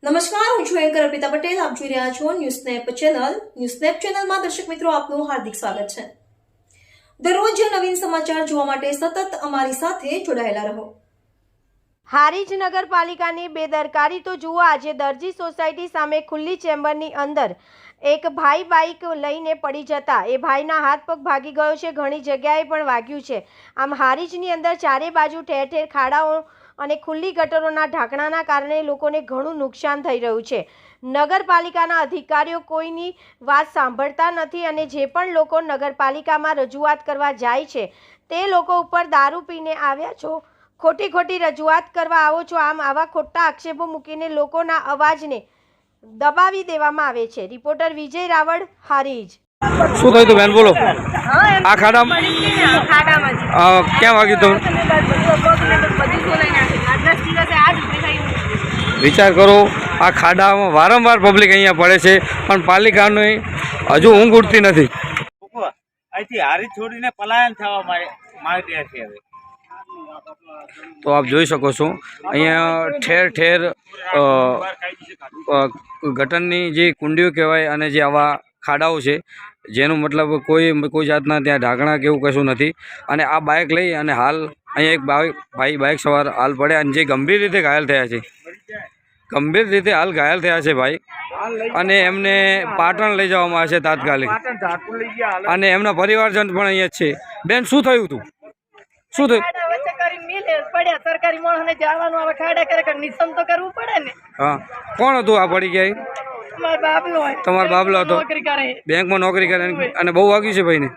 નમસ્કાર, હું છું એન્કર અર્પિતા પટેલ. આપ જોઈ રહ્યા છો news snap channel. News snap ચેનલમાં દર્શક મિત્રો આપનું હાર્દિક સ્વાગત છે. દરરોજ નવીન સમાચાર જોવા માટે સતત અમારી સાથે જોડાયેલા રહો. હારીજ નગરપાલિકાની બેદરકારી તો જુઓ. આજે દરજી સોસાયટી સામે ખુલ્લી ચેમ્બરની અંદર એક ભાઈ બાઇક લઈને પડી જતા એ ભાઈના હાથ પગ ભાગી ગયો છે. ઘણી જગ્યાએ પણ વાગ્યું છે. આમ હારીજની અંદર ચારે બાજુ ઠેર ઠેર ખાડાઓ અને ખુલ્લી ગટરોના ઢાંકણાના કારણે લોકોને ઘણું નુકસાન થઈ રહ્યું છે. નગરપાલિકાના અધિકારીઓ કોઈની વાત સાંભળતા નથી અને જે પણ લોકો નગરપાલિકામાં રજૂઆત કરવા જાય છે તે લોકો ઉપર દારૂ પીને આવ્યા છો, ખોટી રજૂઆત કરવા આવો છો, આમ આવા ખોટા આક્ષેપો મૂકીને લોકોના અવાજને દબાવી દેવામાં આવે છે. રિપોર્ટર વિજય રાવળ, હારીજ. શું થયું હતું બેન, બોલો. આ ખાડામાં ક્યાં વાગ્યું તમે? વિચાર કરો, આ ખાડામાં વારંવાર પબ્લિક અહીંયા પડે છે પણ પાલિકાની હજુ ઊંઘ ઉઠતી નથી. અહીંથી હારી છોડીને પલાયન થવા માંગ્યા છે. હવે તો આપ જોઈ શકો છો અહીંયા ઠેર ઠેર ગટરની જે કુંડીઓ કહેવાય અને જે આવા ખાડાઓ છે જેનું મતલબ કોઈ જાતના ત્યાં ઢાંકણા કે એવું કશું નથી. અને આ બાઇક લઈ અને હાલ અહીંયા એક ભાઈ બાઇક સવાર હાલ પડે અને જે ગંભીર રીતે ઘાયલ થયા છે. ગંભીર રીતે હાલ ઘાયલ થયા છે ભાઈ, અને એમને પાટણ લઈ જવામાં આવે છે તાત્કાલિક, અને એમના પરિવારજન પણ અહીંયા જ છે. બેન, શું થયું હતું? શું થયું? સરકારી માણસને જવાનું આવે ખાડા કરે નિશમ તો કરવું પડે ને. હા, કોણ હતું આ પડી ગયા? તમારો બાબલો હતો, બેંકમાં નોકરી કરે અને બહુ વાગ્યું છે ભાઈને.